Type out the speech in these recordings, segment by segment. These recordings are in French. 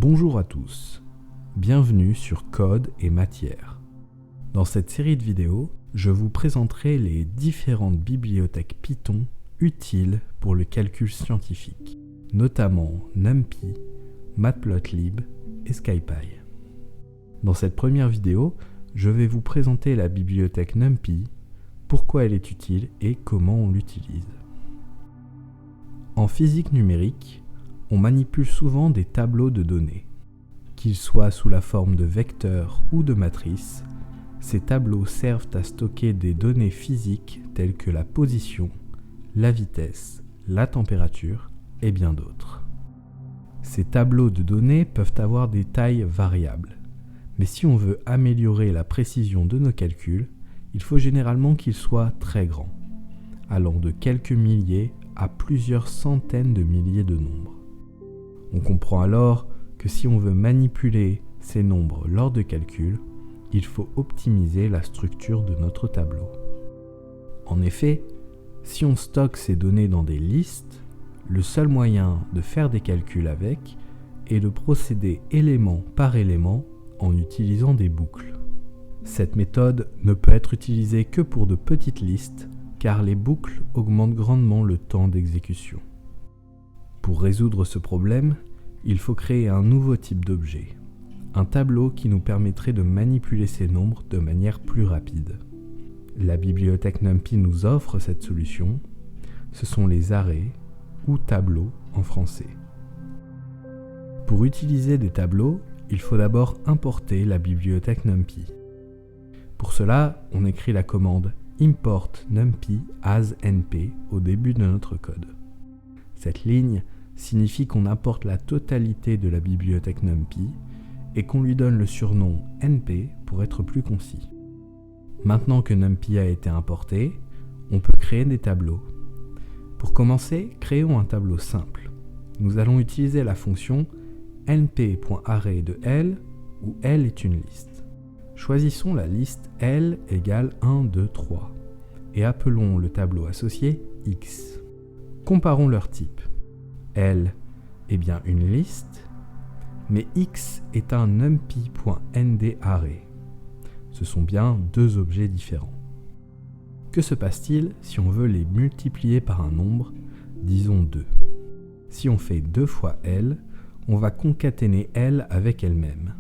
Bonjour à tous, bienvenue sur Code et Matière. Dans cette série de vidéos, je vous présenterai les différentes bibliothèques Python utiles pour le calcul scientifique, notamment NumPy, Matplotlib et SciPy. Dans cette première vidéo, je vais vous présenter la bibliothèque NumPy, pourquoi elle est utile et comment on l'utilise. En physique numérique, on manipule souvent des tableaux de données. Qu'ils soient sous la forme de vecteurs ou de matrices, ces tableaux servent à stocker des données physiques telles que la position, la vitesse, la température et bien d'autres. Ces tableaux de données peuvent avoir des tailles variables, mais si on veut améliorer la précision de nos calculs, il faut généralement qu'ils soient très grands, allant de quelques milliers à plusieurs centaines de milliers de nombres. On comprend alors que si on veut manipuler ces nombres lors de calculs, il faut optimiser la structure de notre tableau. En effet, si on stocke ces données dans des listes, le seul moyen de faire des calculs avec est de procéder élément par élément en utilisant des boucles. Cette méthode ne peut être utilisée que pour de petites listes, car les boucles augmentent grandement le temps d'exécution. Pour résoudre ce problème, il faut créer un nouveau type d'objet, un tableau qui nous permettrait de manipuler ces nombres de manière plus rapide. La bibliothèque NumPy nous offre cette solution, ce sont les arrays ou tableaux en français. Pour utiliser des tableaux, il faut d'abord importer la bibliothèque NumPy. Pour cela, on écrit la commande import numpy as np au début de notre code. Cette ligne signifie qu'on importe la totalité de la bibliothèque NumPy et qu'on lui donne le surnom np pour être plus concis. Maintenant que NumPy a été importé, on peut créer des tableaux. Pour commencer, créons un tableau simple. Nous allons utiliser la fonction np.array de L, où L est une liste. Choisissons la liste L égale 1, 2, 3 et appelons le tableau associé X. Comparons leur type. L est bien une liste, mais X est un numpy.ndArray. Ce sont bien deux objets différents. Que se passe-t-il si on veut les multiplier par un nombre, disons 2 ? Si on fait 2 fois L, on va concaténer L avec elle-même.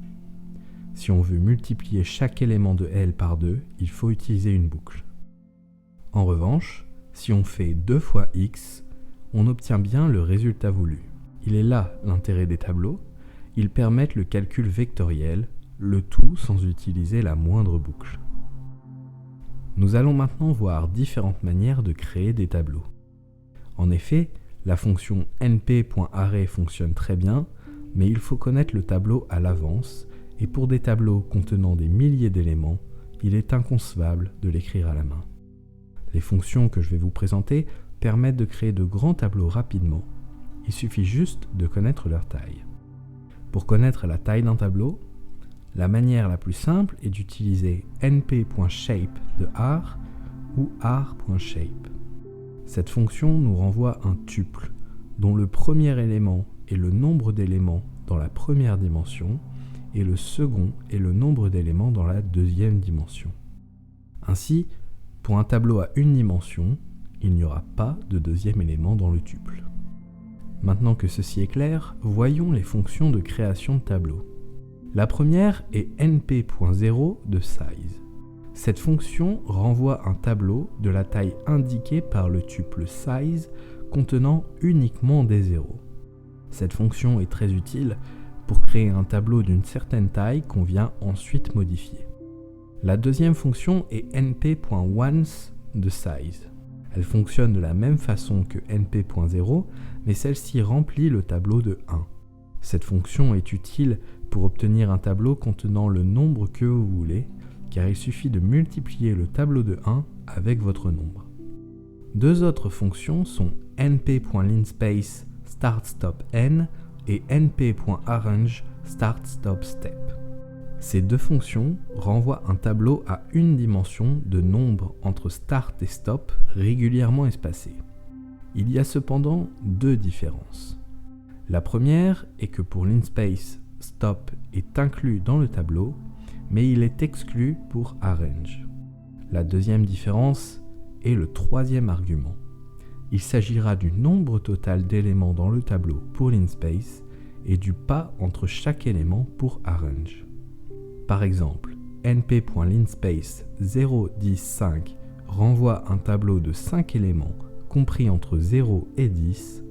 Si on veut multiplier chaque élément de L par 2, il faut utiliser une boucle. En revanche, si on fait 2 fois X, on obtient bien le résultat voulu. Il est là l'intérêt des tableaux, ils permettent le calcul vectoriel, le tout sans utiliser la moindre boucle. Nous allons maintenant voir différentes manières de créer des tableaux. En effet, la fonction np.array fonctionne très bien, mais il faut connaître le tableau à l'avance, et pour des tableaux contenant des milliers d'éléments, il est inconcevable de l'écrire à la main. Les fonctions que je vais vous présenter permettent de créer de grands tableaux rapidement. Il suffit juste de connaître leur taille. Pour connaître la taille d'un tableau, la manière la plus simple est d'utiliser np.shape de R ou r.shape. Cette fonction nous renvoie un tuple, dont le premier élément est le nombre d'éléments dans la première dimension et le second est le nombre d'éléments dans la deuxième dimension. Ainsi, pour un tableau à une dimension, il n'y aura pas de deuxième élément dans le tuple. Maintenant que ceci est clair, voyons les fonctions de création de tableau. La première est np.0 de size. Cette fonction renvoie un tableau de la taille indiquée par le tuple size contenant uniquement des zéros. Cette fonction est très utile pour créer un tableau d'une certaine taille qu'on vient ensuite modifier. La deuxième fonction est np.once de size. Elle fonctionne de la même façon que np.0, mais celle-ci remplit le tableau de 1. Cette fonction est utile pour obtenir un tableau contenant le nombre que vous voulez, car il suffit de multiplier le tableau de 1 avec votre nombre. Deux autres fonctions sont np.linspace start-stop-n et np.arrange start-stop-step. Ces deux fonctions renvoient un tableau à une dimension de nombres entre start et stop régulièrement espacés. Il y a cependant deux différences. La première est que pour linspace stop est inclus dans le tableau, mais il est exclu pour arrange. La deuxième différence est le troisième argument. Il s'agira du nombre total d'éléments dans le tableau pour linspace et du pas entre chaque élément pour arrange. Par exemple, np.linspace 0, 10, 5 renvoie un tableau de 5 éléments compris entre 0 et 10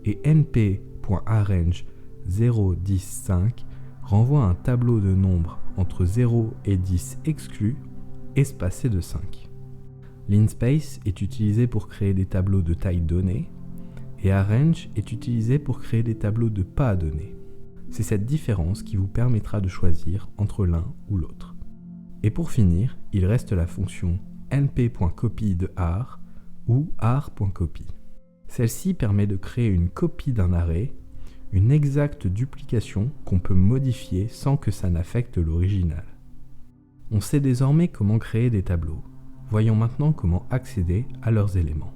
et np.arrange 0, 10, 5 renvoie un tableau de nombres entre 0 et 10 exclus espacés de 5. Linspace est utilisé pour créer des tableaux de taille donnée et arrange est utilisé pour créer des tableaux de pas donnés. C'est cette différence qui vous permettra de choisir entre l'un ou l'autre. Et pour finir, il reste la fonction np.copy de ar ou ar.copy. Celle-ci permet de créer une copie d'un array, une exacte duplication qu'on peut modifier sans que ça n'affecte l'original. On sait désormais comment créer des tableaux. Voyons maintenant comment accéder à leurs éléments.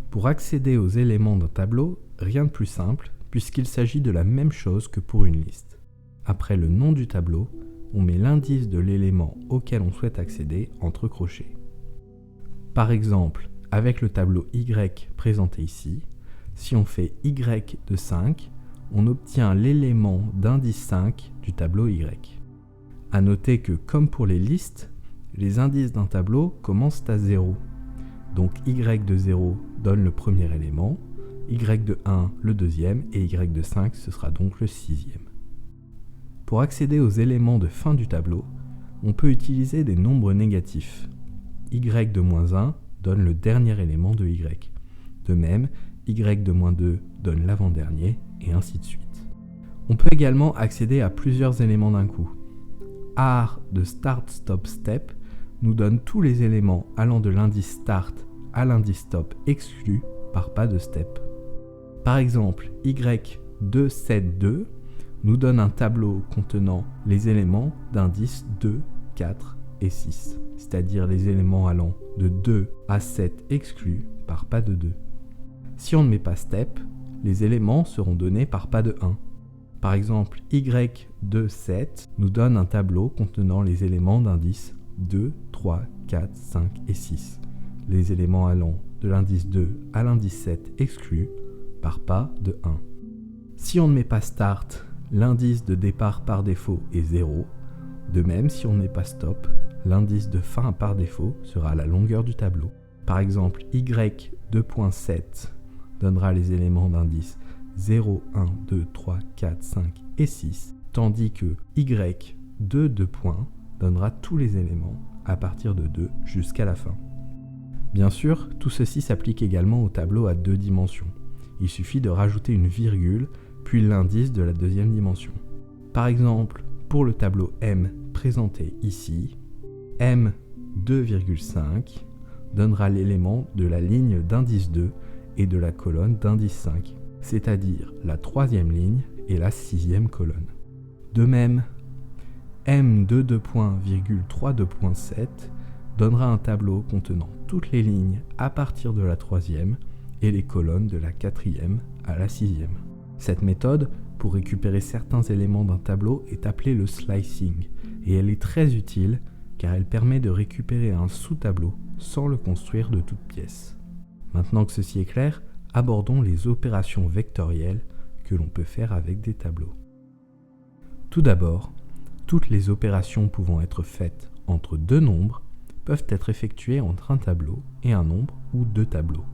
Pour accéder aux éléments d'un tableau, rien de plus simple puisqu'il s'agit de la même chose que pour une liste. Après le nom du tableau, on met l'indice de l'élément auquel on souhaite accéder entre crochets. Par exemple, avec le tableau Y présenté ici, si on fait Y de 5, on obtient l'élément d'indice 5 du tableau Y. À noter que, comme pour les listes, les indices d'un tableau commencent à 0. Donc Y de 0 donne le premier élément, Y de 1 le deuxième et Y de 5 ce sera donc le sixième. Pour accéder aux éléments de fin du tableau, on peut utiliser des nombres négatifs. Y de moins 1 donne le dernier élément de Y. De même, Y de moins 2 donne l'avant-dernier et ainsi de suite. On peut également accéder à plusieurs éléments d'un coup. Ar de start stop step nous donne tous les éléments allant de l'indice start à l'indice stop exclus par pas de step. Par exemple, Y2, 7, 2 nous donne un tableau contenant les éléments d'indices 2, 4 et 6, c'est-à-dire les éléments allant de 2 à 7 exclus par pas de 2. Si on ne met pas step, les éléments seront donnés par pas de 1. Par exemple, Y2, 7 nous donne un tableau contenant les éléments d'indices 2, 3, 4, 5 et 6. Les éléments allant de l'indice 2 à l'indice 7 exclus par pas de 1. Si on ne met pas start, l'indice de départ par défaut est 0. De même, si on ne met pas stop, l'indice de fin par défaut sera la longueur du tableau. Par exemple, Y2.7 donnera les éléments d'indice 0, 1, 2, 3, 4, 5 et 6, tandis que Y2 donnera tous les éléments à partir de 2 jusqu'à la fin. Bien sûr, tout ceci s'applique également au tableau à 2 dimensions. Il suffit de rajouter une virgule, puis l'indice de la deuxième dimension. Par exemple, pour le tableau M présenté ici, M2,5 donnera l'élément de la ligne d'indice 2 et de la colonne d'indice 5, c'est-à-dire la troisième ligne et la sixième colonne. De même, M22.32.7 donnera un tableau contenant toutes les lignes à partir de la troisième et les colonnes de la quatrième à la sixième. Cette méthode, pour récupérer certains éléments d'un tableau, est appelée le slicing, et elle est très utile car elle permet de récupérer un sous-tableau sans le construire de toutes pièces. Maintenant que ceci est clair, abordons les opérations vectorielles que l'on peut faire avec des tableaux. Tout d'abord, toutes les opérations pouvant être faites entre deux nombres peuvent être effectuées entre un tableau et un nombre ou deux tableaux,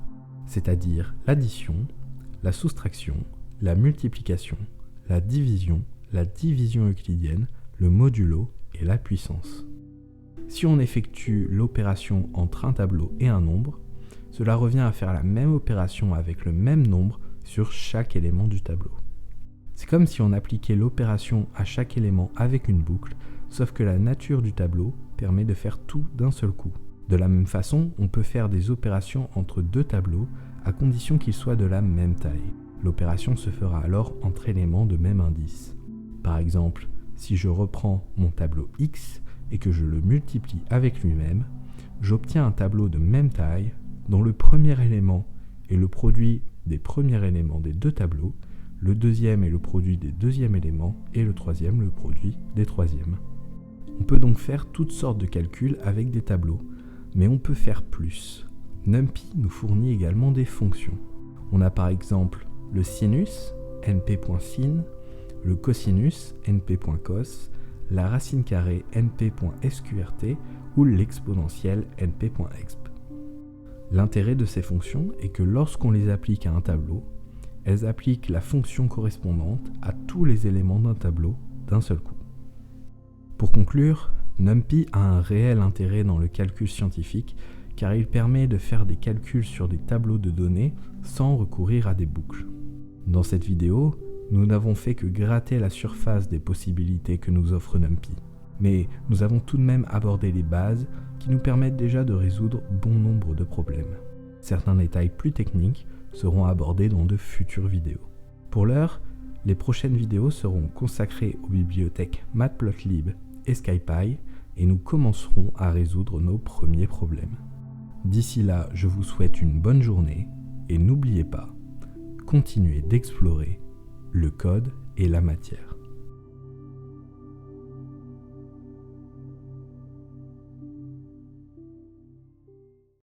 c'est-à-dire l'addition, la soustraction, la multiplication, la division euclidienne, le modulo et la puissance. Si on effectue l'opération entre un tableau et un nombre, cela revient à faire la même opération avec le même nombre sur chaque élément du tableau. C'est comme si on appliquait l'opération à chaque élément avec une boucle, sauf que la nature du tableau permet de faire tout d'un seul coup. De la même façon, on peut faire des opérations entre deux tableaux à condition qu'ils soient de la même taille. L'opération se fera alors entre éléments de même indice. Par exemple, si je reprends mon tableau X et que je le multiplie avec lui-même, j'obtiens un tableau de même taille dont le premier élément est le produit des premiers éléments des deux tableaux, le deuxième est le produit des deuxièmes éléments et le troisième le produit des troisièmes. On peut donc faire toutes sortes de calculs avec des tableaux, mais on peut faire plus. NumPy nous fournit également des fonctions. On a par exemple le sinus, np.sin, le cosinus, np.cos, la racine carrée, np.sqrt ou l'exponentielle, np.exp. L'intérêt de ces fonctions est que lorsqu'on les applique à un tableau, elles appliquent la fonction correspondante à tous les éléments d'un tableau d'un seul coup. Pour conclure, NumPy a un réel intérêt dans le calcul scientifique car il permet de faire des calculs sur des tableaux de données sans recourir à des boucles. Dans cette vidéo, nous n'avons fait que gratter la surface des possibilités que nous offre NumPy, mais nous avons tout de même abordé les bases qui nous permettent déjà de résoudre bon nombre de problèmes. Certains détails plus techniques seront abordés dans de futures vidéos. Pour l'heure, les prochaines vidéos seront consacrées aux bibliothèques Matplotlib et SciPy et nous commencerons à résoudre nos premiers problèmes. D'ici là, je vous souhaite une bonne journée et n'oubliez pas, continuez d'explorer le code et la matière.